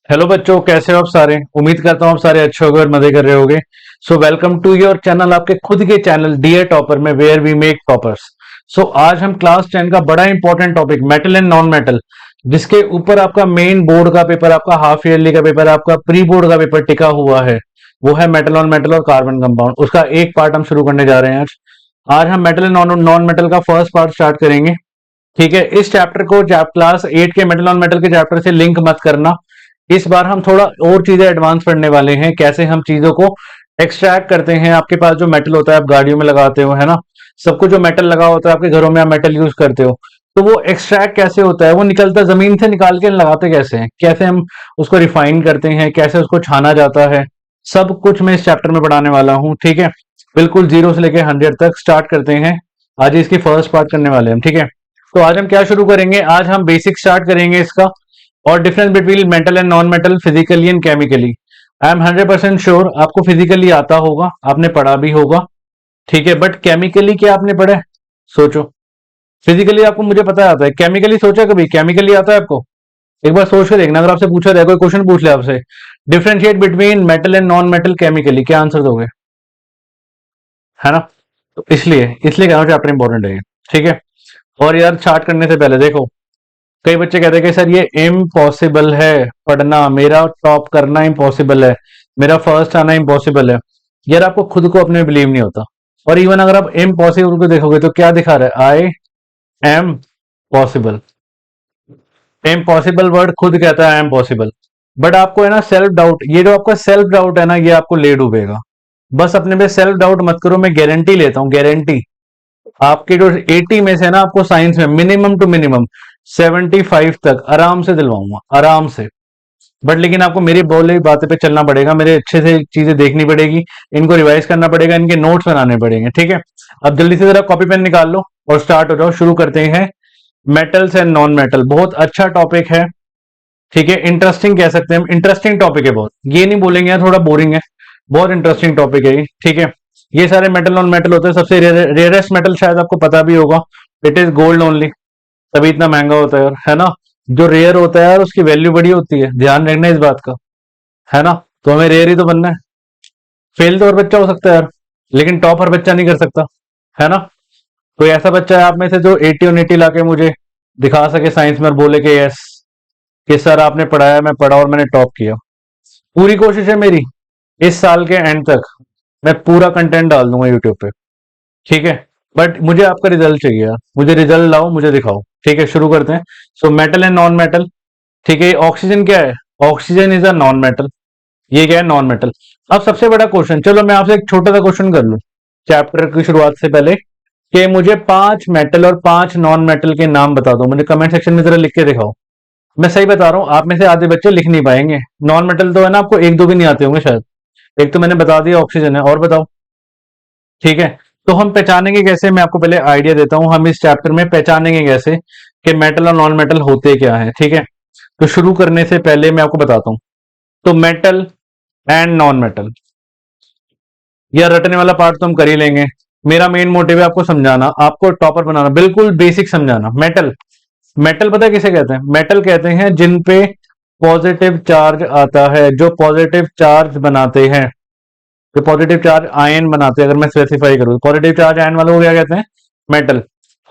Hello बच्चों, कैसे हो आप सारे। उम्मीद करता हूँ आप सारे अच्छे होगे और मजे कर रहे होगे। So welcome to your channel, आपके खुद के चैनल डियर टॉपर में, where we make toppers. So आज हम क्लास 10 का बड़ा important topic metal and non metal, जिसके ऊपर आपका मेन बोर्ड का पेपर, आपका हाफ ईयरली का पेपर, आपका प्री बोर्ड का पेपर टिका हुआ है, वो है मेटल ऑन मेटल और कार्बन कंपाउंड। उसका एक पार्ट हम शुरू करने जा रहे हैं आज। आज हम metal and non non metal का फर्स्ट पार्ट स्टार्ट करेंगे। ठीक है, इस चैप्टर को क्लास 8 के मेटल ऑन मेटल के चैप्टर से लिंक मत करना। इस बार हम थोड़ा और चीजें एडवांस पढ़ने वाले हैं, कैसे हम चीजों को एक्सट्रैक्ट करते हैं। आपके पास जो मेटल होता है आप गाड़ियों में लगाते हो, है ना। सबको जो मेटल लगा होता है आपके घरों में, आप मेटल यूज करते हो, तो वो एक्सट्रैक्ट कैसे होता है, वो निकलता जमीन से निकाल के लगाते कैसे हैं, कैसे हम उसको रिफाइन करते हैं, कैसे उसको छाना जाता है, सब कुछ मैं इस चैप्टर में पढ़ाने वाला हूँ। ठीक है, बिल्कुल 0 से लेकर 100 तक स्टार्ट करते हैं। आज इसकी फर्स्ट पार्ट करने वाले हैं हम। ठीक है, तो आज हम क्या शुरू करेंगे, आज हम बेसिक स्टार्ट करेंगे इसका, और difference between metal and non metal, physically and chemically. I am 100% sure आपको फिजिकली आता होगा, आपने पढ़ा भी होगा। ठीक है, बट केमिकली क्या आपने पढ़ा है? सोचो। फिजिकली आपको मुझे पता आता है, केमिकली सोचा कभी केमिकली आता है आपको? एक बार सोच के देखना, अगर आपसे पूछा जाए, कोई क्वेश्चन पूछ ले आपसे, differentiate between metal and non metal chemically, क्या आंसर दोगे? है ना। तो इसलिए इसलिए कह रहा हूँ चैप्टर इंपॉर्टेंट है ये। ठीक है, और यार स्टार्ट करने से पहले देखो, कई बच्चे कहते हैं कि सर ये इम्पॉसिबल है पढ़ना, मेरा टॉप करना इम्पॉसिबल है, मेरा फर्स्ट आना इम्पॉसिबल है। यार आपको खुद को अपने बिलीव नहीं होता। और इवन अगर आप इम्पॉसिबल को देखोगे तो क्या दिखा रहा है? I am possible. Impossible word खुद कहता है आई एम पॉसिबल। बट आपको है ना सेल्फ डाउट, ये जो आपका सेल्फ डाउट है ना, ये आपको ले डूबेगा। बस अपने पे सेल्फ डाउट मत करो, मैं गारंटी लेता हूँ, गारंटी। आपके जो 80 में से ना आपको साइंस में मिनिमम टू मिनिमम 75 तक आराम से दिलवाऊंगा, आराम से। बट लेकिन आपको मेरी बोली बातें पे चलना पड़ेगा, मेरे अच्छे से चीजें देखनी पड़ेगी, इनको रिवाइज करना पड़ेगा, इनके नोट्स बनाने पड़ेंगे। ठीक है, अब जल्दी से जरा कॉपी पेन निकाल लो और स्टार्ट हो जाओ। शुरू करते हैं मेटल्स एंड नॉन मेटल। बहुत अच्छा टॉपिक है। ठीक है, इंटरेस्टिंग कह सकते हैं हम, इंटरेस्टिंग टॉपिक है बहुत। ये नहीं बोलेंगे यार थोड़ा बोरिंग है, बहुत इंटरेस्टिंग टॉपिक है ये। ठीक है, ये सारे मेटल नॉन मेटल होते हैं। सबसे रेयरेस्ट मेटल शायद आपको पता भी होगा, इट इज गोल्ड ओनली, तभी इतना महंगा होता है यार, है ना। जो रेयर होता है यार उसकी वैल्यू बड़ी होती है, ध्यान रखना इस बात का, है ना। तो हमें रेयर ही तो बनना है। फेल तो हर बच्चा हो सकता है यार, लेकिन टॉप हर बच्चा नहीं कर सकता, है ना। कोई ऐसा बच्चा है आप में से जो 80 और 80 लाके मुझे दिखा सके साइंस में और बोले कि यस, कि सर आपने पढ़ाया, मैं पढ़ा और मैंने टॉप किया। पूरी कोशिश है मेरी, इस साल के एंड तक मैं पूरा कंटेंट डाल दूंगा यूट्यूब पे। ठीक है, बट मुझे आपका रिजल्ट चाहिए यार, मुझे रिजल्ट लाओ, मुझे दिखाओ। ठीक है, शुरू करते हैं। So metal and non metal. ठीक है, ऑक्सीजन क्या है? Oxygen is a non metal. ये क्या है? Non metal. अब सबसे बड़ा क्वेश्चन, चलो मैं आपसे एक छोटा सा क्वेश्चन कर लूं चैप्टर की शुरुआत से पहले, कि मुझे 5 मेटल और 5 नॉन मेटल के नाम बता दो। मुझे कमेंट सेक्शन में जरा लिख के दिखाओ। मैं सही बता रहा हूँ, आप में से आधे बच्चे लिख नहीं पाएंगे। नॉन मेटल तो है ना, आपको एक दो भी नहीं आते होंगे शायद। एक तो मैंने बता दिया ऑक्सीजन है, और बताओ। ठीक है, तो हम पहचानेंगे कैसे, मैं आपको पहले आइडिया देता हूं, हम इस चैप्टर में पहचानेंगे कैसे कि मेटल और नॉन मेटल होते क्या है। ठीक है, तो शुरू करने से पहले मैं आपको बताता हूं। तो मेटल एंड नॉन मेटल, या रटने वाला पार्ट तो हम कर ही लेंगे। मेरा मेन मोटिव है आपको समझाना, आपको टॉपर बनाना, बिल्कुल बेसिक समझाना। मेटल, मेटल पता है किसे कहते हैं? मेटल कहते हैं जिन पे पॉजिटिव चार्ज आता है, जो पॉजिटिव चार्ज बनाते हैं, जो पॉजिटिव चार्ज आयन बनाते हैं। अगर मैं स्पेसिफाई करूं, पॉजिटिव चार्ज आयन वालों को क्या कहते हैं? मेटल।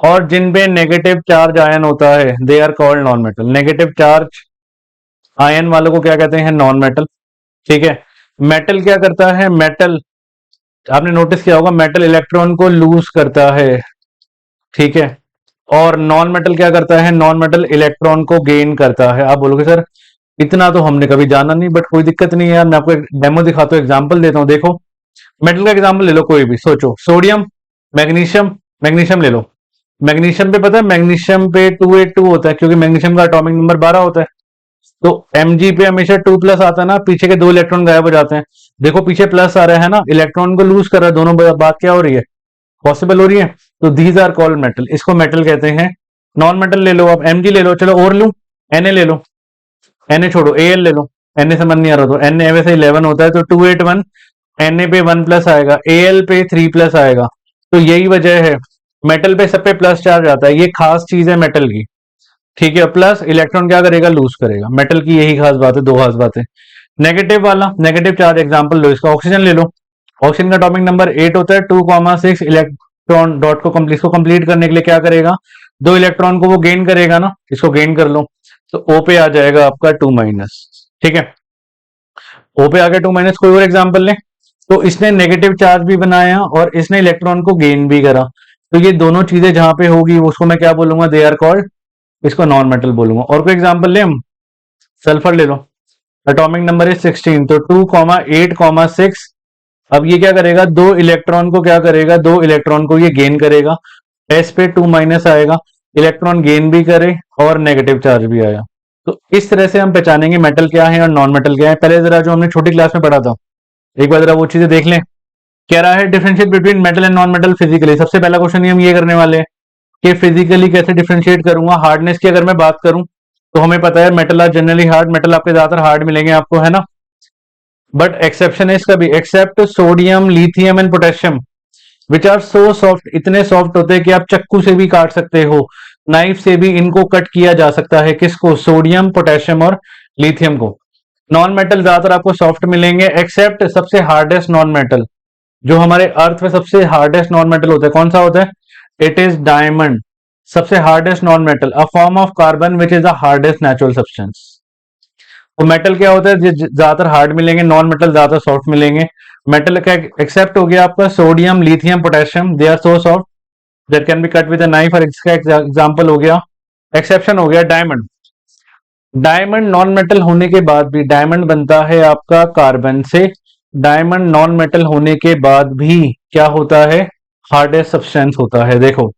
और जिन पे नेगेटिव चार्ज आयन होता है, they are called non metal. Negative charge ion वालों को क्या कहते हैं? Non metal. ठीक है, मेटल क्या करता है? मेटल, आपने नोटिस किया होगा, मेटल इलेक्ट्रॉन को लूज करता है। ठीक है, और नॉन मेटल क्या करता है? नॉन मेटल इलेक्ट्रॉन को गेन करता है। आप बोलोगे सर इतना तो हमने कभी जाना नहीं, बट कोई दिक्कत नहीं है यार, मैं आपको एक डेमो दिखाता हूँ, एग्जांपल देता हूँ। देखो, मेटल का एग्जांपल ले लो कोई भी, सोचो। सोडियम, मैग्नीशियम, मैग्नीशियम ले लो। मैग्नीशियम पे पता है, मैग्नीशियम पे 282 होता है, क्योंकि मैग्नीशियम का एटॉमिक नंबर 12 होता है। तो Mg पे हमेशा 2 प्लस आता है ना, पीछे के 2 इलेक्ट्रॉन गायब हो जाते हैं। देखो पीछे प्लस आ रहा है ना, इलेक्ट्रॉन को लूज कर रहा है। दोनों बात क्या हो रही है? पॉसिबल हो रही है। तो दीज आर कॉल्ड मेटल, इसको मेटल कहते हैं। नॉन मेटल ले लो, आप Mg ले लो, चलो और लू, Na ले लो, Na छोड़ो, Al ले लो। Na समझ नहीं आ रहा तो Na वैसे 11 होता है, तो 281, Na पे 1 प्लस आएगा, Al पे 3 प्लस आएगा। तो यही वजह है, मेटल पे सब पे प्लस चार्ज आता है, ये खास चीज है मेटल की। ठीक है, प्लस इलेक्ट्रॉन क्या करेगा, लूज करेगा। मेटल की यही खास बात है, दो खास बातें। नेगेटिव वाला, नेगेटिव चार्ज एग्जांपल लो इसका, ऑक्सीजन ले लो। ऑक्सीजन का एटॉमिक नंबर 8 होता है, 2,6 इलेक्ट्रॉन डॉट को कंप्लीट करने के लिए क्या करेगा, दो इलेक्ट्रॉन को वो गेन करेगा ना, इसको गेन कर लो, तो ओ पे आ जाएगा आपका 2-। ठीक है, ओ पे आ गया 2-। कोई और एग्जांपल ले, तो इसने नेगेटिव चार्ज भी बनाया और इसने इलेक्ट्रॉन को गेन भी करा, तो ये दोनों चीजें जहां पे होगी उसको मैं क्या बोलूंगा, दे आर कॉल्ड, इसको नॉन मेटल बोलूंगा। और कोई एग्जांपल ले हम, सल्फर ले लो, एटॉमिक नंबर है 16, तो 2,8,6। अब ये क्या करेगा, दो इलेक्ट्रॉन को क्या करेगा, दो इलेक्ट्रॉन को ये गेन करेगा, एस पे 2- आएगा, इलेक्ट्रॉन गेन भी करे और नेगेटिव चार्ज भी आया। तो इस तरह से हम पहचानेंगे मेटल क्या है और नॉन मेटल क्या है। पहले जरा जो हमने छोटी क्लास में पढ़ा था, एक बार जरा वो चीजें देख लें। कह रहा है differentiate between metal and non metal physically. सबसे पहला क्वेश्चन हम ये करने वाले हैं कि फिजिकली कैसे डिफरेंशिएट करूंगा। हार्डनेस की अगर मैं बात करूं तो हमें पता है metal are generally hard, metal आपके ज्यादातर हार्ड मिलेंगे आपको, है ना। बट एक्सेप्शन है इसका भी, except sodium, lithium and potassium which are so soft, इतने सॉफ्ट होते हैं कि आप चक्कू से भी काट सकते हो, नाइफ से भी इनको कट किया जा सकता है। किसको, सोडियम, पोटेशियम और लिथियम को। नॉन मेटल ज्यादातर आपको सॉफ्ट मिलेंगे, एक्सेप्ट सबसे हार्डेस्ट नॉन मेटल, जो हमारे अर्थ में सबसे हार्डेस्ट नॉन मेटल होता है, कौन सा होता है, इट इज डायमंड। सबसे hardest non metal, a form of carbon which is the hardest natural substance. तो मेटल क्या होता है, ज्यादातर हार्ड मिलेंगे, नॉन मेटल ज्यादा सॉफ्ट मिलेंगे। मेटल का एक्सेप्ट हो गया आपका sodium, lithium, potassium, they are so soft that can be cut with a knife, और इसका एग्जांपल हो गया, एक्सेप्शन हो गया डायमंड। डायमंड नॉन मेटल होने के बाद भी, डायमंड बनता है आपका कार्बन से, डायमंड नॉन मेटल होने के बाद भी क्या होता है, हार्डेस्ट सब्सटेंस होता है। देखो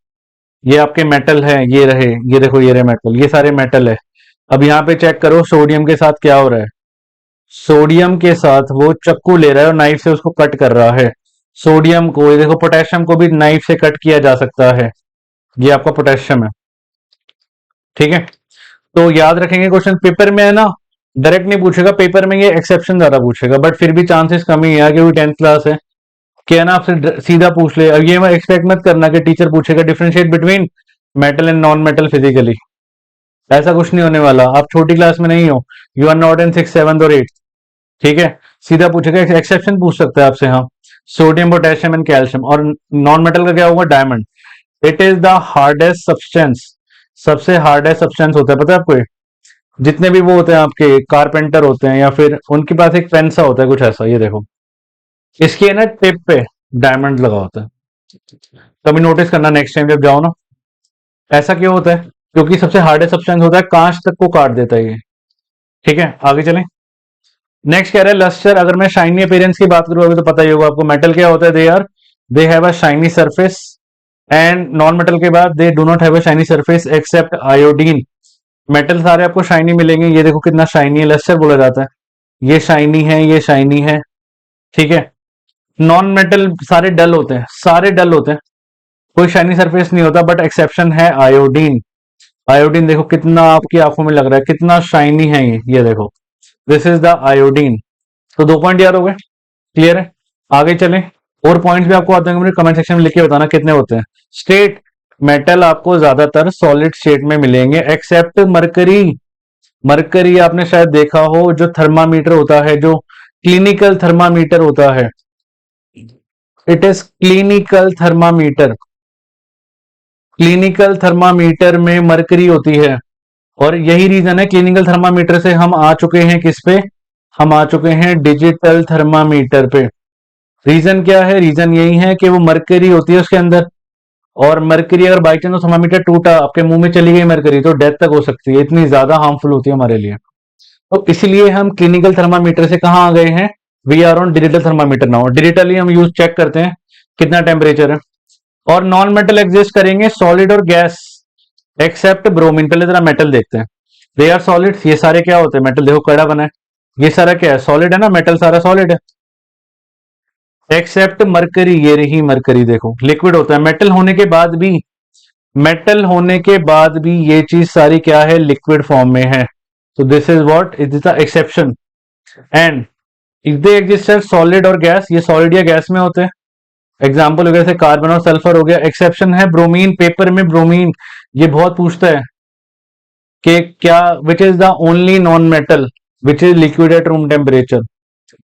ये आपके मेटल है, ये रहे, ये देखो ये रहे मेटल, ये सारे मेटल है। अब यहाँ पे चेक करो सोडियम के साथ क्या हो रहा है, सोडियम के साथ वो चक्कू ले रहा है और नाइफ से उसको कट कर रहा है। सोडियम को, ये देखो पोटेशियम को भी नाइफ से कट किया जा सकता है, ये आपका पोटेशियम है। ठीक है, तो याद रखेंगे क्वेश्चन पेपर में है ना, डायरेक्ट नहीं पूछेगा पेपर में, ये एक्सेप्शन ज्यादा पूछेगा, बट फिर भी चांसेस कम ही है क्योंकि 10th क्लास है। क्या है ना, आपसे सीधा पूछ ले। अब ये मैं एक्सपेक्ट मत करना कि टीचर पूछेगा differentiate between metal and non metal physically, ऐसा कुछ नहीं होने वाला। आप छोटी क्लास में नहीं हो, you are not in 6th 7th और 8th। ठीक है, सीधा पूछेगा, एक्सेप्शन पूछ सकता है आपसे, हाँ, सोडियम, पोटेशियम एंड कैल्शियम। और नॉन मेटल का क्या होगा, diamond, it is the hardest substance, सबसे हार्डेस्ट सब्सटेंस होता है, पता है आपको ये? जितने भी वो होते हैं आपके कारपेंटर होते हैं या फिर उनके पास एक पेन सा होता है कुछ ऐसा, ये देखो इसकी है ना टिप पे डायमंड लगा होता है। कभी नोटिस करना नेक्स्ट टाइम जब जाओ ना, ऐसा क्यों होता है, क्योंकि सबसे हार्डेस्ट सब्सटेंस होता है, कांच तक को काट देता है ये। ठीक है, आगे चलें। नेक्स्ट कह रहा है लस्टर। अगर मैं शाइनी अपीयरेंस की बात करूं, अभी तो पता ही होगा आपको मेटल क्या होता है, they have a shiny surface, and non metal के बाद they do not have a shiny surface except iodine. Metal सारे आपको शाइनी मिलेंगे, ये देखो कितना शाइनी है, लस्टर बोला जाता है, ये शाइनी है, ये शाइनी है। ठीक है, नॉन मेटल सारे डल होते हैं, सारे डल होते हैं, कोई शाइनी सरफेस नहीं होता, बट एक्सेप्शन है आयोडीन। आयोडीन देखो कितना आपकी आंखों में लग रहा है, कितना शाइनी है ये देखो, दिस इज द आयोडीन। तो 2 पॉइंट याद हो गए, क्लियर है। आगे चलें, और पॉइंट्स भी आपको आते हैं, मुझे कमेंट सेक्शन में लिख के बताना कितने होते हैं। स्टेट, मेटल आपको ज्यादातर सॉलिड स्टेट में मिलेंगे एक्सेप्ट मरकरी। मरकरी आपने शायद देखा हो, जो थर्मामीटर होता है, जो क्लिनिकल थर्मामीटर होता है, it is clinical thermometer, clinical thermometer में मरकरी होती है। और यही रीजन है, क्लिनिकल थर्मामीटर से हम आ चुके हैं किस पे, हम आ चुके हैं डिजिटल थर्मामीटर पे। रीजन क्या है, रीजन यही है कि वो मरकरी होती है उसके अंदर, और मरकरी अगर बाई चांस थर्मामीटर टूटा, आपके मुंह में चली गई मरकरी, तो डेथ तक हो सकती है, इतनी ज्यादा हार्मफुल होती है हमारे लिए। तो इसलिए हम क्लिनिकल थर्मामीटर से कहाँ आ गए हैं, we are on digital thermometer now. Digitally हम यूज चेक करते हैं कितना टेम्परेचर है। और नॉन मेटल एग्जिस्ट करेंगे सॉलिड और गैस एक्सेप्ट ब्रोमीन। पहले जरा मेटल देखते हैं, दे आर सॉलिड्स, ये सारे क्या होते हैं, मेटल देखो कड़ा बना है, ये सारा क्या है, सॉलिड है ना, मेटल सारा सॉलिड है, एक्सेप्ट मरकरी, ये रही मरकरी देखो लिक्विड होता है। मेटल होने के बाद भी, मेटल होने के बाद भी ये चीज सारी क्या है, लिक्विड फॉर्म में है। तो this is what is the exception. And if they exist solid और गैस, ये सॉलिड या गैस में होते हैं, एग्जाम्पल वगैरह से कार्बन और सल्फर हो गया। एक्सेप्शन है ब्रोमीन, पेपर में ब्रोमीन, ये बहुत पूछता है, कि क्या विच is the only non metal which is liquid at room temperature,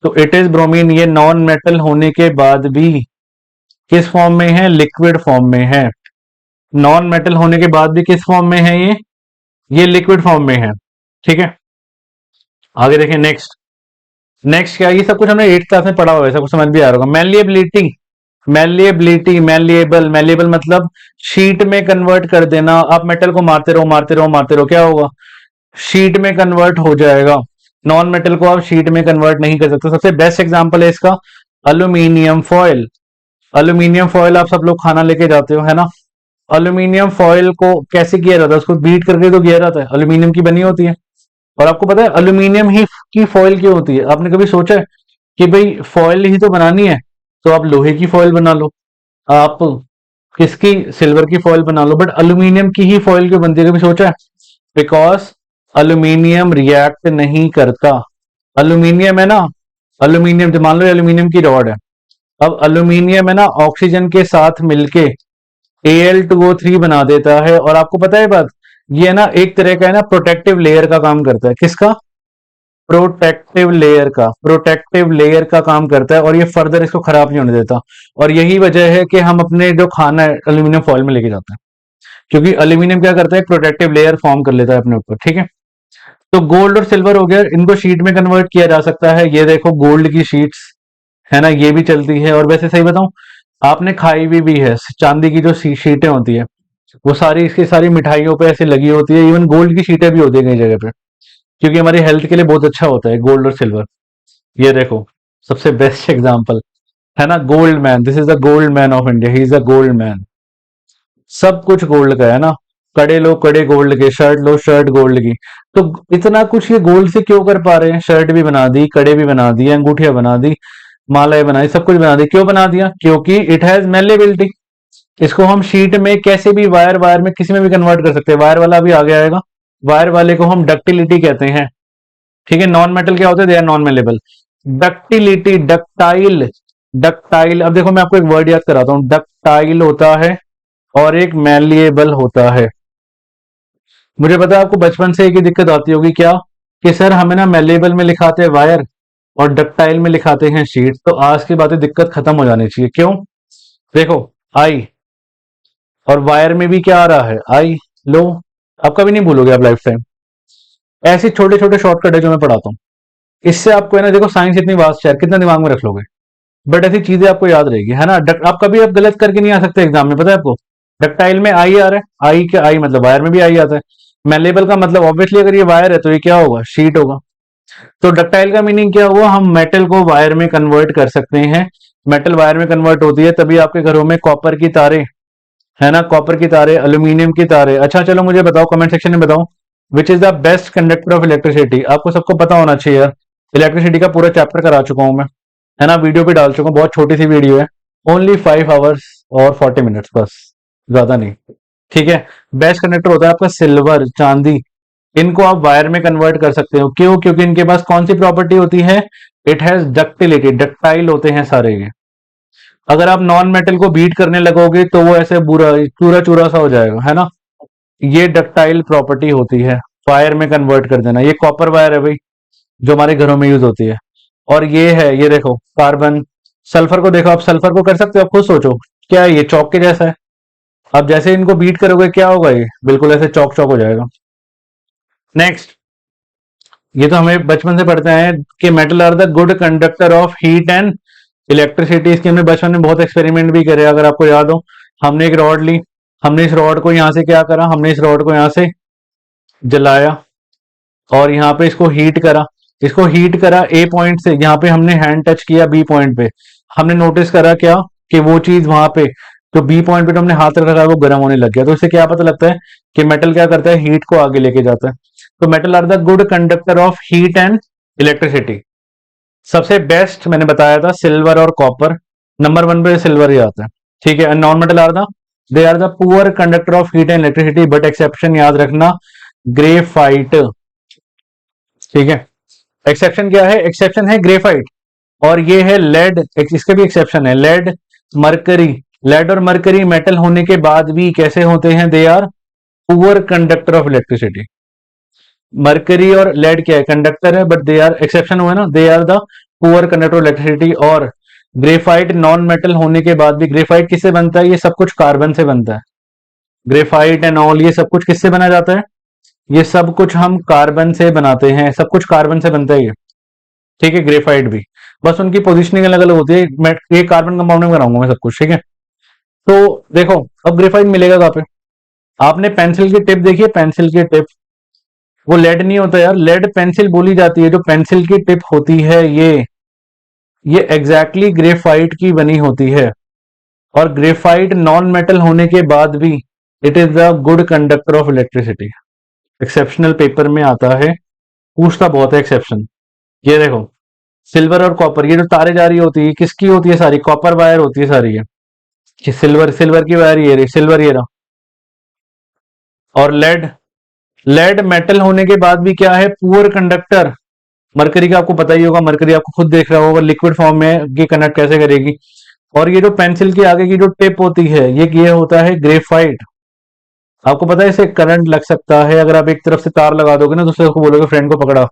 तो इट इज ब्रोमीन। ये नॉन मेटल होने के बाद भी किस फॉर्म में है, लिक्विड फॉर्म में है। नॉन मेटल होने के बाद भी किस फॉर्म में है, ये लिक्विड फॉर्म में है। ठीक है, आगे देखें। नेक्स्ट नेक्स्ट क्या है, ये सब कुछ हमने 8th क्लास में पढ़ा हुआ है, सब कुछ समझ भी आ रहा होगा। मैलिएबिलिटी, मैलिएबिलिटी, मैलिएबल, मैलिएबल मतलब शीट में कन्वर्ट कर देना। आप मेटल को मारते रहो मारते रहो मारते रहो, क्या होगा, शीट में कन्वर्ट हो जाएगा। नॉन मेटल को आप शीट में कन्वर्ट नहीं कर सकते। सबसे बेस्ट एग्जांपल है इसका अल्यूमिनियम फॉयल। अल्यूमिनियम फॉयल आप सब लोग खाना लेके जाते हो, है ना। अल्यूमिनियम फॉयल को कैसे किया जाता है, उसको बीट करके तो किया जाता है, अल्यूमिनियम की बनी होती है। और आपको पता है अल्यूमिनियम ही की फॉयल क्यों होती है, आपने कभी सोचा है कि भाई फॉयल ही तो बनानी है, तो आप लोहे की फॉयल बना लो, आप किसकी, सिल्वर की फॉयल बना लो, बट अल्यूमिनियम की ही फॉयल क्यों बनती है, कभी सोचा है? बिकॉज अल्यूमिनियम रिएक्ट नहीं करता। अल्यूमिनियम है ना, अल्यूमिनियम जो मान लो अल्यूमिनियम की रॉड है, अब अल्यूमिनियम है ना ऑक्सीजन के साथ मिलके Al2O3 बना देता है। और आपको पता है बात, ये ना एक तरह का है ना प्रोटेक्टिव लेयर का काम करता है। किसका? प्रोटेक्टिव लेयर का, प्रोटेक्टिव लेयर का काम करता है, और ये फर्दर इसको खराब नहीं होने देता। और यही वजह है कि हम अपने जो खाना है अल्यूमिनियम फॉयल में लेके जाते हैं, क्योंकि अल्यूमिनियम क्या करता है, प्रोटेक्टिव लेयर फॉर्म कर लेता है अपने ऊपर। ठीक है, तो गोल्ड और सिल्वर हो गया, इनको शीट में कन्वर्ट किया जा सकता है। ये देखो गोल्ड की शीट्स है ना, ये भी चलती है। और वैसे सही बताऊं, आपने खाई भी है चांदी की जो शीटें होती है, वो सारी इसकी सारी मिठाइयों पे ऐसे लगी होती है। इवन गोल्ड की शीटें भी होती है कई जगह पे, क्योंकि हमारी हेल्थ के लिए बहुत अच्छा होता है गोल्ड और सिल्वर। ये देखो सबसे बेस्ट एग्जांपल है ना, gold man, this is the gold man of India, he is the gold man. सब कुछ गोल्ड का है ना, कड़े लो कड़े गोल्ड के, शर्ट लो शर्ट गोल्ड की। तो इतना कुछ ये गोल्ड से क्यों कर पा रहे हैं? शर्ट भी बना दी, कड़े भी बना दिए, अंगूठियां बना दी, मालाएं बनाई, सब कुछ बना दी। क्यों बना दिया? क्योंकि इट हैज मेलेबिलिटी। इसको हम शीट में कैसे भी, वायर वायर में किसी में भी कन्वर्ट कर सकते हैं। वायर वाला भी आगे आएगा, वायर वाले को हम डक्टिलिटी कहते हैं। ठीक है, नॉन मेटल क्या होते हैं, they are non malleable. Ductility, ductile, ductile. अब देखो मैं आपको एक वर्ड याद कराता हूं, डक्टाइल होता है और एक मैलिएबल होता है। मुझे पता है आपको बचपन से एक ही दिक्कत आती होगी, क्या कि सर हमें ना मैलिएबल में लिखाते हैं वायर और डक्टाइल में लिखाते हैं शीट। तो आज की बातें दिक्कत खत्म हो जानी चाहिए। क्यों? देखो आई, और वायर में भी क्या आ रहा है, आई। लो, आप कभी नहीं भूलोगे आप लाइफ टाइम। ऐसे छोटे छोटे शॉर्टकट है जो मैं पढ़ाता हूँ, इससे आपको है ना, देखो साइंस इतनी वास्ट है, कितना दिमाग में रख लोगे, बट ऐसी चीजें आपको याद रहेगी, है ना। आप कभी आप गलत करके नहीं आ सकते एग्जाम में, पता है आपको। डक्टाइल में आई आ रहा है, आई के आई मतलब वायर में भी आई आता है। मेलेबल का मतलब ऑब्वियसली अगर ये वायर है तो ये क्या होगा, शीट होगा। तो डक्टाइल का मीनिंग क्या हुआ, हम मेटल को वायर में कन्वर्ट कर सकते हैं। मेटल वायर में कन्वर्ट होती है, तभी आपके घरों में कॉपर की तारे, है ना, कॉपर की तारे, एल्यूमिनियम की तारे। अच्छा चलो मुझे बताओ, कमेंट सेक्शन में बताओ, विच is the best conductor of electricity. आपको सबको पता होना चाहिए यार, इलेक्ट्रिसिटी का पूरा चैप्टर करा चुका हूं मैं, है ना, वीडियो भी डाल चुका हूं, बहुत छोटी सी वीडियो है, ओनली 5 आवर्स और 40 मिनट्स, बस, ज्यादा नहीं। ठीक है, बेस्ट कंडक्टर होता है आपका सिल्वर, चांदी। इनको आप वायर में कन्वर्ट कर सकते हो, क्यों? क्योंकि इनके पास कौन सी प्रॉपर्टी होती है, इट हैज डक्टिलिटी, डक्टाइल होते हैं सारे ये। अगर आप नॉन मेटल को बीट करने लगोगे तो वो ऐसे बुरा चूरा चूरा सा हो जाएगा, है ना। ये डक्टाइल प्रॉपर्टी होती है, वायर में कन्वर्ट कर देना। ये कॉपर वायर है भाई, जो हमारे घरों में यूज होती है। और ये है, ये देखो कार्बन, सल्फर को देखो, आप सल्फर को कर सकते हो, आप खुद सोचो, क्या है ये, चौक के जैसा है। आप जैसे इनको बीट करोगे क्या होगा, ये बिल्कुल ऐसे चौक चौक हो जाएगा। नेक्स्ट, ये तो हमें बचपन से पढ़ते हैं कि metal are the good conductor of heat and electricity. इसके हमने बचपन में बहुत एक्सपेरिमेंट भी करे, अगर आपको याद हो। हमने एक रॉड ली, हमने इस रॉड को यहां से क्या करा, हमने इस रॉड को यहां से जलाया, और यहाँ पे इसको हीट करा। इसको हीट करा ए पॉइंट से, यहाँ पे हमने हैंड टच किया बी पॉइंट पे, हमने नोटिस करा क्या, कि वो चीज वहां पे जो बी पॉइंट पे तो हमने हाथ रखा है वो गर्म होने लग गया। तो इससे क्या पता लगता है कि मेटल क्या करता है, हीट को आगे लेके जाता है। तो metal are the good conductor of heat and electricity. सबसे बेस्ट मैंने बताया था सिल्वर और कॉपर, नंबर 1 पे सिल्वर ही आता है। ठीक है, non metal are the, they are the poor conductor of heat and electricity, but exception याद रखना, ग्रेफाइट। ठीक है, एक्सेप्शन क्या है, एक्सेप्शन है ग्रेफाइट। और ये है लेड, इसके भी एक्सेप्शन है, लेड, मरकरी। लेड और मरकरी मेटल होने के बाद भी कैसे होते हैं, they are poor conductor of electricity. Mercury और लेड क्या है, कंडक्टर है, बट दे आर एक्सेप्शन हुआ ना, they are the poor conductor of electricity. और ग्रेफाइट नॉन मेटल होने के बाद भी, ग्रेफाइट किससे बनता है, ये सब कुछ कार्बन से बनता है। ग्रेफाइट एंड ऑल ये सब कुछ किससे बना जाता है, ये सब कुछ हम कार्बन से बनाते हैं, सब कुछ कार्बन से बनता है ये, ठीक है। ग्रेफाइट भी, बस उनकी पोजिशनिंग अलग अलग होती है, मैं ये कार्बन कंपाउंड में बनाऊंगा मैं सब कुछ, ठीक है। तो देखो अब ग्रेफाइट मिलेगा कहाँ पे, आपने पेंसिल की टिप देखी है, पेंसिल की टिप, वो लेड नहीं होता यार, लेड पेंसिल बोली जाती है, जो पेंसिल की टिप होती है ये एग्जैक्टली ग्रेफाइट की बनी होती है। और ग्रेफाइट नॉन मेटल होने के बाद भी it is the good conductor of electricity. Exceptional paper में आता है, पूछता बहुत है एक्सेप्शन। ये देखो सिल्वर और कॉपर, ये जो तारे जा रही होती है किसकी होती है, सारी कॉपर वायर होती है सारी है, कि सिल्वर सिल्वर की वायर ये रही, सिल्वर ये रहा। और लेड, लेड मेटल होने के बाद भी क्या है, पुअर कंडक्टर। मरकरी का आपको पता ही होगा, मरकरी आपको खुद देख रहा होगा लिक्विड फॉर्म में ये कंडक्ट कैसे करेगी। और ये जो पेंसिल के आगे की जो टिप होती है ये होता है ग्रेफाइट। आपको पता है इसे करंट लग सकता है, अगर आप एक तरफ से तार लगा दोगे ना, दूसरे को बोलोगे फ्रेंड को पकड़ा,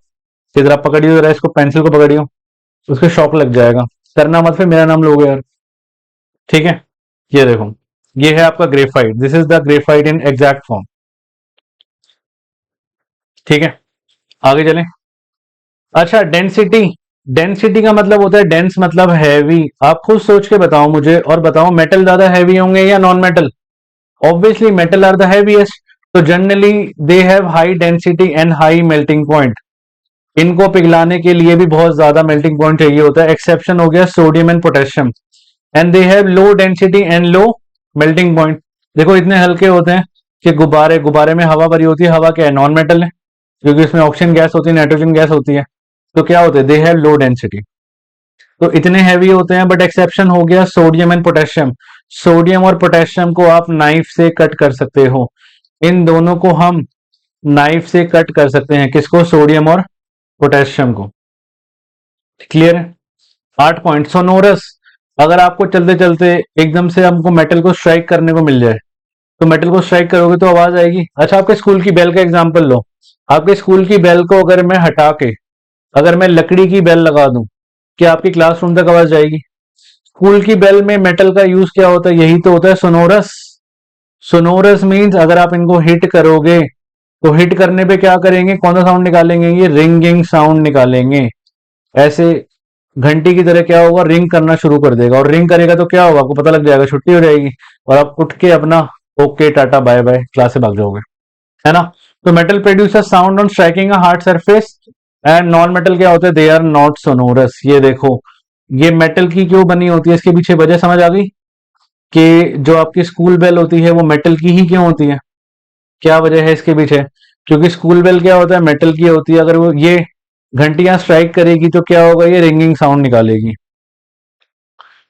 इधर आप पकड़ियो, जरा इसको पेंसिल को पकड़ियो, उसके शॉक लग जाएगा। करना मत, फिर मेरा नाम लोगे यार, ठीक है। ये देखो ये है आपका graphite, this is the graphite in exact form, ठीक है। आगे चलें। अच्छा डेंसिटी, डेंसिटी का मतलब होता है, डेंस मतलब हैवी। आप खुद सोच के बताओ मुझे, और बताओ मेटल ज्यादा हैवी होंगे या non metal. Obviously metal are the heaviest, तो generally they have high density and high melting point. इनको पिघलाने के लिए भी बहुत ज्यादा मेल्टिंग पॉइंट चाहिए होता है। एक्सेप्शन हो गया sodium and potassium, and they have low density and low melting point. देखो इतने हल्के होते हैं कि गुब्बारे, गुब्बारे में हवा भरी होती है, हवा क्या है, नॉन मेटल है, क्योंकि इसमें ऑक्सीजन गैस होती है, नाइट्रोजन गैस होती है। तो क्या होते हैं, दे हैव लो डेंसिटी, तो इतने हैवी होते हैं। बट एक्सेप्शन हो गया सोडियम एंड पोटेशियम। सोडियम और पोटेशियम को आप नाइफ से कट कर सकते हो, इन दोनों को हम नाइफ से कट कर सकते हैं, किसको, सोडियम और पोटेशियम को। क्लियर है। 8 पॉइंट। सोनोरस, अगर आपको चलते चलते एकदम से हमको मेटल को स्ट्राइक करने को मिल जाए, तो मेटल को स्ट्राइक करोगे तो आवाज आएगी। अच्छा आपके स्कूल की बेल का एग्जांपल लो, आपके स्कूल की बेल को अगर मैं हटा के, अगर मैं लकड़ी की बेल लगा दूं, क्या आपकी क्लासरूम तक आवाज जाएगी। स्कूल की बेल में मेटल का यूज क्या होता है, यही तो होता है सोनोरस। सोनोरस मींस अगर आप इनको हिट करोगे, तो हिट करने पे क्या करेंगे, कौन सा साउंड निकालेंगे, ये रिंगिंग साउंड निकालेंगे। ऐसे घंटी की तरह क्या होगा, रिंग करना शुरू कर देगा, और रिंग करेगा तो क्या होगा, आपको पता लग जाएगा, छुट्टी हो जाएगी, और आप उठ के अपना okay tata bye bye class से भाग जाओगे, है ना। तो metal producer sound on striking a hard surface, and non metal क्या होते हैं, दे आर नॉट सोनोरस। ये देखो ये मेटल की क्यों बनी होती है, इसके पीछे वजह समझ आ गई, कि जो आपकी स्कूल बेल होती है वो मेटल की ही क्यों होती है, क्या वजह है इसके पीछे। क्योंकि स्कूल बेल क्या होता है, मेटल की होती है, अगर वो ये घंटियां स्ट्राइक करेगी तो क्या होगा, ये रिंगिंग साउंड निकालेगी,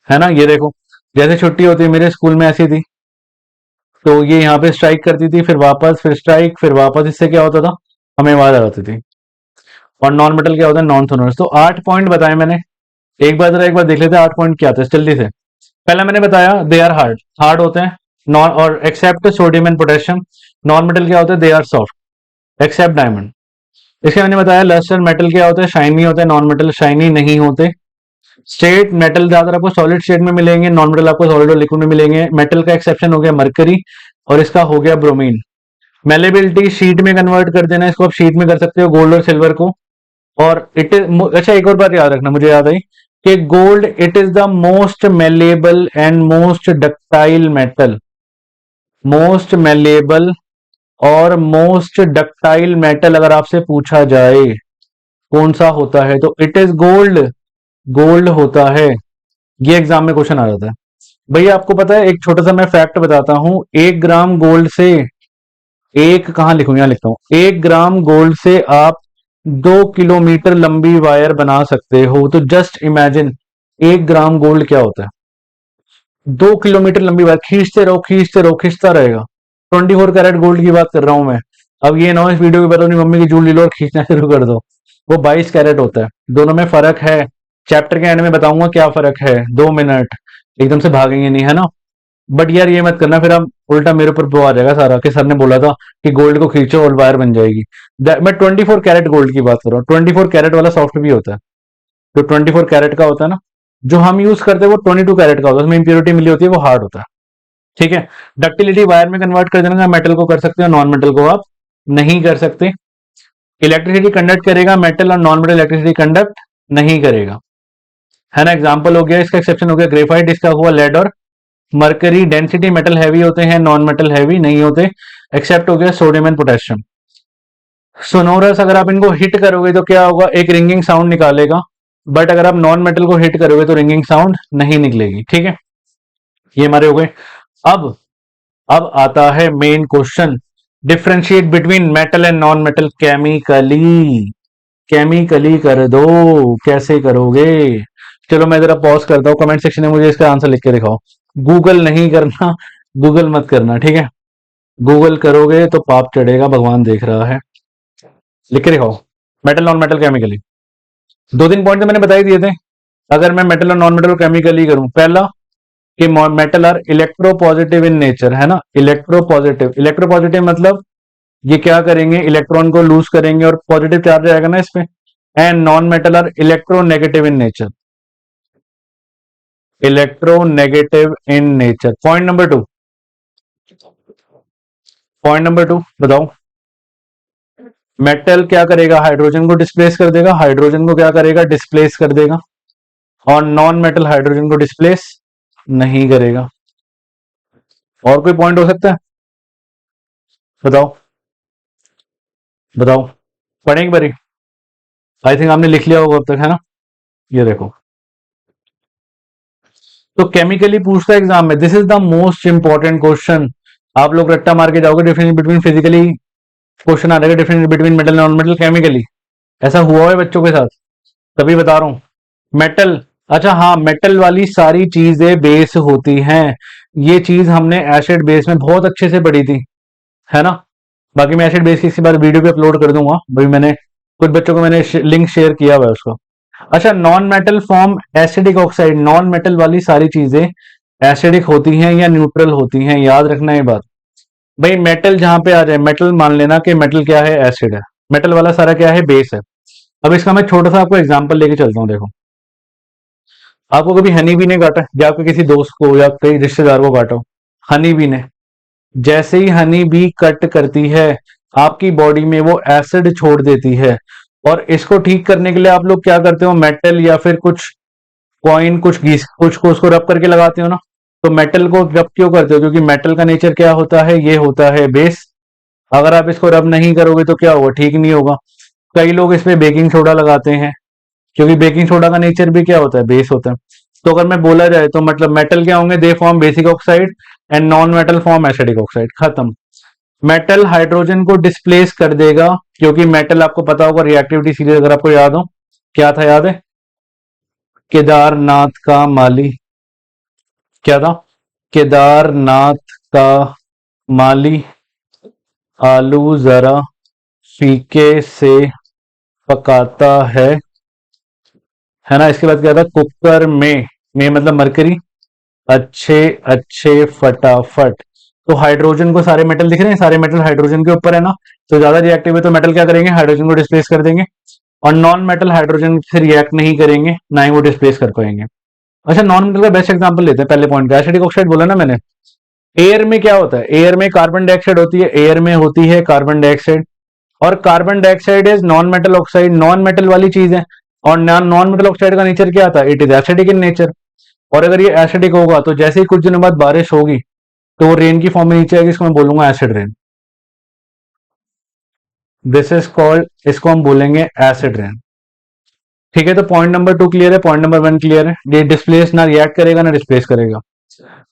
है ना। ये देखो जैसे छुट्टी होती है, मेरे स्कूल में ऐसी थी, तो ये यहाँ पे स्ट्राइक करती थी, फिर वापस, फिर स्ट्राइक, फिर वापस, इससे क्या होता था, हमें आवाज आ जाती थी। और नॉन मेटल क्या होता है, नॉन सोनोरस। तो 8 पॉइंट बताए मैंने, एक बार जरा एक बार देख लेते हैं 8 पॉइंट क्या था जल्दी से। पहला मैंने बताया दे आर हार्ड, हार्ड होते हैं, नॉन, और except sodium and potassium. Non metal क्या होता है, they are soft, except diamond. इसके मैंने बताया लस्टर मेटल क्या होता है, शाइनी होता है, नॉन मेटल शाइनी नहीं होते। स्टेट मेटल ज्यादातर आपको सॉलिड स्टेट में मिलेंगे, नॉन मेटल आपको सॉलिड और लिक्विड में मिलेंगे। मेटल का एक्सेप्शन हो गया मरकरी, और इसका हो गया ब्रोमीन। मेलेबिलिटी, शीट में कन्वर्ट कर देना, इसको आप शीट में कर सकते हो, गोल्ड और सिल्वर को। और इट इज, अच्छा एक और बात याद रखना, मुझे याद आई कि gold it is the most malleable and most ductile metal, most malleable और मोस्ट डक्टाइल मेटल अगर आपसे पूछा जाए कौन सा होता है, तो इट इज गोल्ड, गोल्ड होता है। ये एग्जाम में क्वेश्चन आ जाता है। भैया आपको पता है, एक छोटा सा मैं फैक्ट बताता हूं, 1 ग्राम गोल्ड से, एक कहां लिखूं, यहां लिखता हूं, 1 ग्राम गोल्ड से आप 2 किलोमीटर लंबी वायर बना सकते हो। तो जस्ट इमेजिन 1 ग्राम गोल्ड क्या होता है, 2 किलोमीटर लंबी वायर, खींचते रहो खींचते रहो, खींचता रहेगा। 24 कैरेट गोल्ड की बात कर रहा हूं मैं। अब ये ना हो इस वीडियो के बाद अपनी मम्मी की जूल ले लो और खींचना शुरू कर दो, वो 22 कैरेट होता है। दोनों में फर्क है, चैप्टर के एंड में बताऊंगा क्या फर्क है, 2 मिनट, एकदम से भागेंगे नहीं, है ना। बट यार ये मत करना फिर आप उल्टा मेरे ऊपर वो आ जाएगा सारा कि सर ने बोला था कि गोल्ड को खींचो और वायर बन जाएगी। मैं 24 कैरेट गोल्ड की बात कर रहा हूँ। 24 कैरेट वाला सॉफ्ट भी होता है। जो 24 कैरेट का होता है ना, जो हम यूज करते हैं वो 22 कैरेट का होता है, उसमें इंप्योरिटी मिली होती है, वो हार्ड होता है। ठीक है। डक्टिलिटी वायर में कन्वर्ट कर देना, मेटल को कर सकते हो, नॉन मेटल को आप नहीं कर सकते। इलेक्ट्रिसिटी कंडक्ट करेगा, मेटल और नॉन मेटल इलेक्ट्रिसिटी कंडक्ट नहीं करेगा, है ना। एग्जाम्पल हो गया, इसका एक्सेप्शन हो गया ग्रेफाइट, इसका हुआ लेड और मरकरी। डेंसिटी मेटल हैवी होते हैं, नॉन मेटल हैवी नहीं होते। एक्सेप्ट हो गया सोडियम एंड पोटेशियम। सोनोरस, अगर आप इनको हिट करोगे तो क्या होगा, एक रिंगिंग साउंड निकालेगा, बट अगर आप नॉन मेटल को हिट करोगे तो रिंगिंग साउंड नहीं निकलेगी। ठीक है, ये हमारे हो गए। अब अब आता है main question, differentiate between metal and non metal chemically. Chemically कर दो, कैसे करोगे? चलो मैं जरा पॉज करता हूँ, कमेंट सेक्शन में मुझे इसका आंसर लिख के दिखाओ। गूगल नहीं करना, गूगल मत करना, ठीक है। गूगल करोगे तो पाप चढ़ेगा, भगवान देख रहा है। लिख के दिखाओ, मेटल नॉन मेटल केमिकली। दो तीन पॉइंट तो मैंने बता ही दिए थे। अगर मैं मेटल और नॉन मेटल को केमिकली करूं, पहला कि metal are electropositive in nature, है ना। इलेक्ट्रोपॉजिटिव, इलेक्ट्रोपॉजिटिव मतलब ये क्या करेंगे, इलेक्ट्रॉन को लूज करेंगे और पॉजिटिव चार्ज आएगा ना इस पे। And non metal are electronegative in nature, electronegative in nature. Point number two बताओ। मेटल क्या करेगा, हाइड्रोजन को डिस्प्लेस कर देगा, हाइड्रोजन को क्या करेगा, डिस्प्लेस कर देगा। और नॉन मेटल हाइड्रोजन को डिस्प्लेस नहीं करेगा। और कोई पॉइंट हो सकता है? बताओ बताओ, पढ़ेंगे बरी। आई थिंक आपने लिख लिया होगा अब तक, है ना। ये देखो, तो केमिकली पूछता है एग्जाम में, this is the most important question. आप लोग रट्टा मार के जाओगे, डिफरेंस बिटवीन फिजिकली क्वेश्चन आ जाएगा, difference between metal non metal chemically. ऐसा हुआ है बच्चों के साथ, तभी बता रहा हूं। मेटल, अच्छा हाँ, मेटल वाली सारी चीजें बेस होती हैं। ये चीज हमने एसिड बेस में बहुत अच्छे से पढ़ी थी, है ना। बाकी मैं एसिड बेस की इसके बाद वीडियो पे अपलोड कर दूंगा, भाई मैंने कुछ बच्चों को मैंने लिंक शेयर किया हुआ है उसको। अच्छा, non metal form acidic oxide, non metal वाली सारी चीजें एसिडिक होती हैं या न्यूट्रल होती हैं, याद रखना ये बात। भाई मेटल जहां पे आ जाए, मेटल मान लेना कि मेटल क्या है, एसिड है। मेटल वाला सारा क्या है, बेस है। अब इसका मैं छोटा सा आपको एग्जांपल लेके चलता हूँ, देखो। आपको कभी हनी बी ने काटा, या आपके किसी दोस्त को या कई रिश्तेदार को काटा हो, हनी बी ने, जैसे ही हनी बी कट करती है आपकी बॉडी में वो एसिड छोड़ देती है। और इसको ठीक करने के लिए आप लोग क्या करते हो, मेटल या फिर कुछ कॉइन, कुछ घीस, कुछ को उसको रब करके लगाते हो ना। तो मेटल को रब क्यों करते हो, क्योंकि मेटल का नेचर क्या होता है, ये होता है बेस। अगर आप इसको रब नहीं करोगे तो क्या होगा, ठीक नहीं होगा। कई लोग इसमें बेकिंग सोडा लगाते हैं, क्योंकि बेकिंग सोडा का नेचर भी क्या होता है, बेस होता है। तो अगर मैं बोला जाए तो मतलब मेटल क्या होंगे, they form basic oxide and non metal form acidic oxide, खत्म। मेटल हाइड्रोजन को डिस्प्लेस कर देगा, क्योंकि मेटल आपको पता होगा रिएक्टिविटी सीरीज अगर आपको याद हो, क्या था याद है, केदारनाथ का माली, क्या था, केदारनाथ का माली आलू जरा फीके से पकाता है ना। इसके बाद क्या था, कुकर में मतलब मरकरी, अच्छे अच्छे फटाफट। तो हाइड्रोजन को, सारे मेटल दिख रहे हैं, सारे मेटल हाइड्रोजन के ऊपर है ना। तो ज्यादा रिएक्टिव है तो मेटल क्या करेंगे, हाइड्रोजन को डिस्प्लेस कर देंगे। और नॉन मेटल हाइड्रोजन से रिएक्ट नहीं करेंगे, ना ही वो डिस्प्लेस कर पाएंगे। अच्छा, नॉन मेटल का बेस्ट एग्जांपल लेते हैं, पहले पॉइंट का एसिडिक ऑक्साइड बोला ना मैंने। एयर में क्या होता है, एयर में कार्बन डाइऑक्साइड होती है, एयर में होती है कार्बन डाइऑक्साइड। और carbon dioxide is non metal oxide, non metal वाली चीज है। और नॉन मेटल ऑक्साइड का नेचर क्या था, it is acidic in nature. और अगर ये एसिडिक होगा तो जैसे ही कुछ दिनों बाद बारिश होगी तो वो रेन की फॉर्म में नीचे आएगी, इसको मैं बोलूंगा acid rain. This is called, इसको हम बोलेंगे एसिड रेन। ठीक है, तो पॉइंट नंबर 2 क्लियर है, पॉइंट नंबर 1 क्लियर है। ये डिस्प्लेस ना रिएक्ट करेगा ना डिस्प्लेस करेगा।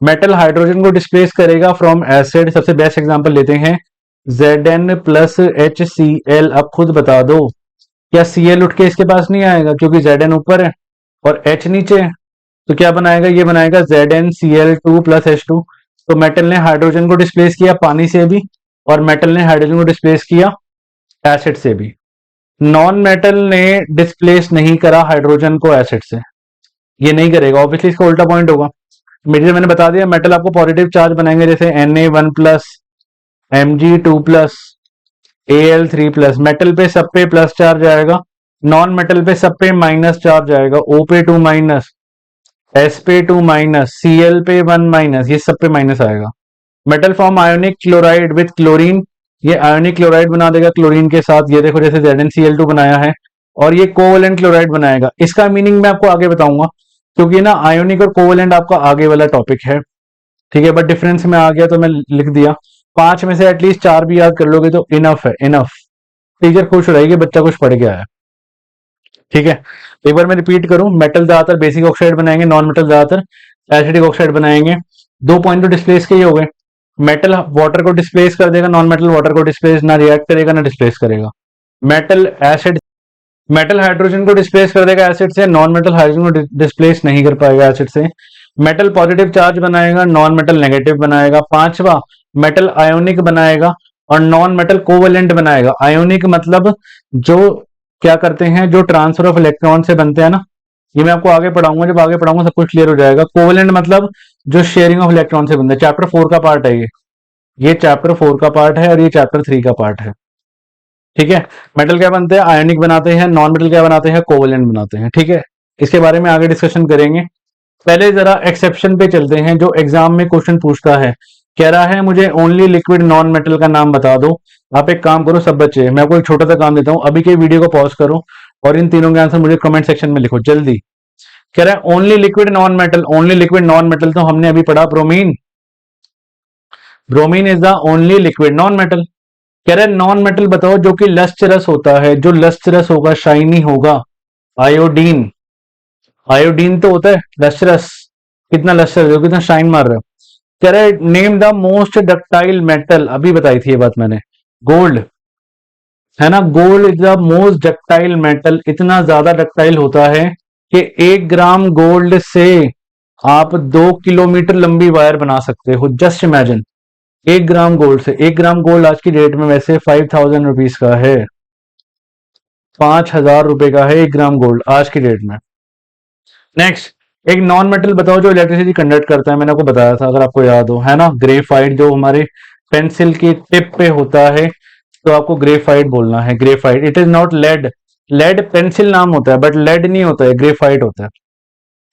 मेटल हाइड्रोजन को डिस्प्लेस करेगा फ्रॉम एसिड, सबसे बेस्ट एग्जांपल लेते हैं, Zn प्लस HCl। अब खुद बता दो, क्या Cl उठ के इसके पास नहीं आएगा, क्योंकि Zn ऊपर है और H नीचे है। तो क्या बनाएगा, ये बनाएगा ZnCl2 प्लस H2। तो मेटल ने हाइड्रोजन को डिस्प्लेस किया पानी से भी, और मेटल ने हाइड्रोजन को डिस्प्लेस किया एसिड से भी। नॉन मेटल ने डिस्प्लेस नहीं करा हाइड्रोजन को एसिड से, ये नहीं करेगा, ऑब्वियसली इसका उल्टा पॉइंट होगा। मेरे मैंने बता दिया मेटल आपको पॉजिटिव चार्ज बनाएंगे, जैसे Na1+, Mg2+, Al3+। मेटल पे सब पे प्लस चार्ज आएगा, नॉन मेटल पे सब पे माइनस चार्ज आएगा। O पे 2 माइनस, S पे 2 माइनस, Cl पे 1 माइनस, ये सब पे माइनस आएगा। Metal form ionic chloride with chlorine, ये आयोनिक क्लोराइड बना देगा क्लोरीन के साथ। ये देखो जैसे ZnCl2 बनाया है, और ये कोवलेंट क्लोराइड बनाएगा। इसका मीनिंग मैं आपको आगे बताऊंगा, क्योंकि ना आयोनिक और कोवलेंट आपका आगे वाला टॉपिक है, ठीक है। बट डिफरेंस में आ गया तो मैं लिख दिया। 5 में से एटलीस्ट 4 भी याद कर लोगे तो इनफ है, इनफ। टीचर खुश रहेगी बच्चा कुछ पढ़ गया है, ठीक है। एक बार मैं रिपीट करूं, मेटल ज्यादातर बेसिक ऑक्साइड बनाएंगे, नॉन मेटल ज्यादातर एसिडिक ऑक्साइड बनाएंगे। 2 पॉइंट तो डिस्प्लेस के ही हो गए। मेटल वाटर को डिस्प्लेस कर देगा, नॉन मेटल वाटर को डिस्प्लेस ना रिएक्ट करेगा ना डिस्प्लेस करेगा। मेटल एसिड, मेटल हाइड्रोजन को डिस्प्लेस कर देगा एसिड से, नॉन मेटल हाइड्रोजन को डिस्प्लेस नहीं कर पाएगा एसिड से। मेटल पॉजिटिव चार्ज बनाएगा, नॉन मेटल नेगेटिव बनाएगा। पांचवा, मेटल आयोनिक बनाएगा और नॉन मेटल कोवेलेंट बनाएगा। आयोनिक मतलब जो क्या करते हैं, जो ट्रांसफर ऑफ इलेक्ट्रॉन से बनते हैं ना, ये मैं आपको आगे पढ़ाऊंगा, जब आगे पढ़ाऊंगा सब कुछ क्लियर हो जाएगा। कोवेलेंट मतलब जो शेयरिंग ऑफ इलेक्ट्रॉन से बनते हैं। चैप्टर 4 का पार्ट है ये चैप्टर 4 का पार्ट है और ये चैप्टर 3 का पार्ट है, ठीक है। मेटल क्या बनते हैं, आयनिक बनाते हैं। नॉन मेटल क्या बनाते हैं, कोवेलेंट बनाते हैं, ठीक है। इसके बारे में आगे डिस्कशन करेंगे। पहले जरा एक्सेप्शन पे चलते हैं, जो एग्जाम में क्वेश्चन पूछता है। कह रहा है मुझे ओनली लिक्विड नॉन मेटल का नाम बता दो। आप एक काम करो सब बच्चे, मैं आपको एक छोटा सा काम देता हूं, अभी के वीडियो को पॉज करो और इन तीनों के आंसर मुझे कमेंट सेक्शन में लिखो जल्दी। कह रहा है only liquid non metal, only liquid non metal तो हमने अभी पढ़ा bromine. Bromine is the only liquid non metal. कह रहे नॉन मेटल बताओ जो कि लस्ट्रस होता है, जो लस्ट्रस होगा, शाइनी होगा। आयोडीन, आयोडीन तो होता है लस्ट्रस, कितना लस्टर है, कितना शाइन मार रहा है। कह रहे name the most ductile metal, अभी बताई थी ये बात मैंने, गोल्ड है ना। Gold is the most ductile metal, इतना ज्यादा डक्टाइल होता है कि 1 ग्राम गोल्ड से आप 2 किलोमीटर लंबी वायर बना सकते हो। जस्ट इमेजिन, 1 ग्राम गोल्ड से, 1 ग्राम गोल्ड आज की डेट में वैसे 5000 रुपीज का है, 5000 रुपए का है 1 ग्राम गोल्ड आज की डेट में। नेक्स्ट, एक नॉन मेटल बताओ जो इलेक्ट्रिसिटी कंडक्ट करता है, मैंने आपको बताया था अगर आपको याद हो, है ना। ग्रेफाइट, जो हमारे पेंसिल की टिप पे होता है, तो आपको ग्रेफाइट बोलना है, graphite. It is not lead, lead pencil नाम होता है बट लेड नहीं होता है, ग्रेफाइट होता है।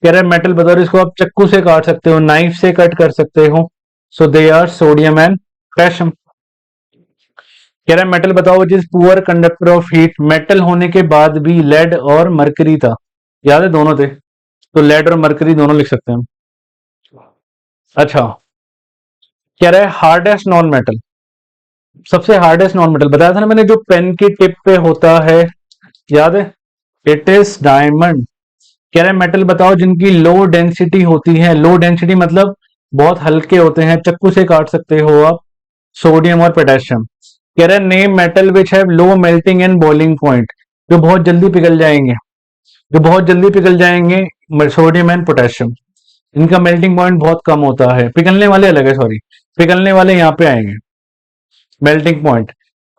कह रहे मेटल बताओ इसको आप चक्कू से काट सकते हो, नाइफ से कट कर सकते हो। So they are sodium and potassium. कह रहा है मेटल बताओ जिस poor conductor of heat, metal होने के बाद भी लेड और मरकरी था, याद है दोनों थे, तो लेड और मरकरी दोनों लिख सकते हैं हम। अच्छा, कह रहा है हार्डेस्ट नॉन मेटल, सबसे हार्डेस्ट नॉन मेटल बताया था ना मैंने, जो पेन की टिप पे होता है, याद है, इट इज डायमंड। कह रहे मेटल बताओ जिनकी लो डेंसिटी होती है, लो डेंसिटी मतलब बहुत हल्के होते हैं, चक्कू से काट सकते हो आप। सोडियम और पोटेशियम। कह रहे name metal which have low melting and boiling point, जो बहुत जल्दी पिघल जाएंगे, जो बहुत जल्दी पिघल जाएंगे, सोडियम एंड पोटेशियम। इनका मेल्टिंग पॉइंट बहुत कम होता है, पिघलने वाले अलग है, सॉरी, पिघलने वाले यहाँ पे आएंगे मेल्टिंग पॉइंट।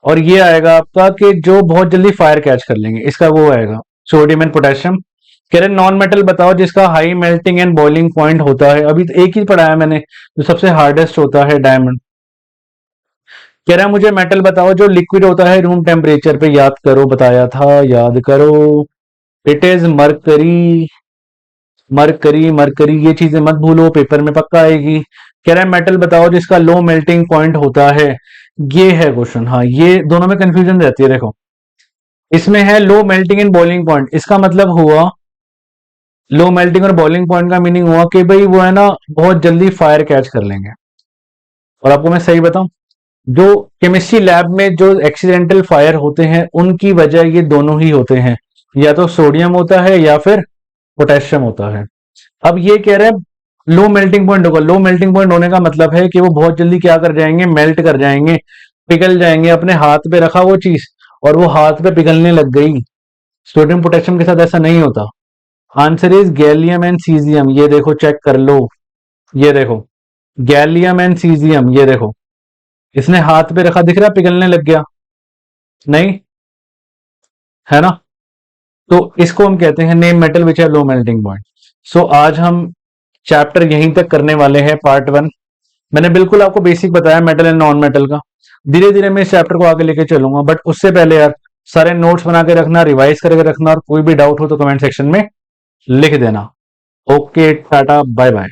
और ये आएगा आपका कि जो बहुत जल्दी फायर कैच कर लेंगे, इसका वो आएगा सोडियम एंड पोटेशियम। कह रहे नॉन मेटल बताओ जिसका high melting and boiling point होता है, अभी तो एक ही पढ़ाया मैंने, जो सबसे हार्डेस्ट होता है, डायमंड। कह रहा है मुझे मेटल बताओ जो लिक्विड होता है रूम टेम्परेचर पे, याद करो बताया था, याद करो, it is mercury. Mercury, mercury, ये चीजें मत भूलो, पेपर में पक्का आएगी। कह रहा है मेटल बताओ जिसका लो मेल्टिंग पॉइंट होता है, ये है क्वेश्चन। हाँ, ये दोनों में कंफ्यूजन रहती है, देखो इसमें है low melting and boiling point, इसका मतलब हुआ, लो मेल्टिंग और बॉइलिंग पॉइंट का मीनिंग हुआ कि भाई वो है ना बहुत जल्दी फायर कैच कर लेंगे। और आपको मैं सही बताऊं, जो केमिस्ट्री लैब में जो एक्सीडेंटल फायर होते हैं उनकी वजह ये दोनों ही होते हैं, या तो सोडियम होता है या फिर पोटेशियम होता है। अब ये कह रहे हैं लो मेल्टिंग पॉइंट होगा, लो मेल्टिंग पॉइंट होने का मतलब है कि वो बहुत जल्दी क्या कर जाएंगे, मेल्ट कर जाएंगे, पिघल जाएंगे। अपने हाथ पे रखा वो चीज और वो हाथ पे पिघलने लग गई। सोडियम पोटेशियम के साथ ऐसा नहीं होता। Answer is gallium and caesium, ये देखो चेक कर लो, ये देखो गैलियम एंड सीजियम, ये देखो इसने हाथ पे रखा, दिख रहा है पिघलने लग गया, नहीं है ना। तो इसको हम कहते हैं नेम मेटल विच है लो मेल्टिंग पॉइंट। सो आज हम चैप्टर यहीं तक करने वाले हैं पार्ट 1। मैंने बिल्कुल आपको बेसिक बताया मेटल एंड नॉन मेटल का। धीरे धीरे मैं इस चैप्टर को आगे लेके चलूंगा, बट उससे पहले यार सारे नोट्स बना के रखना, रिवाइज करके रखना, और कोई भी डाउट हो तो कमेंट सेक्शन में लिख देना। Okay, tata, bye bye.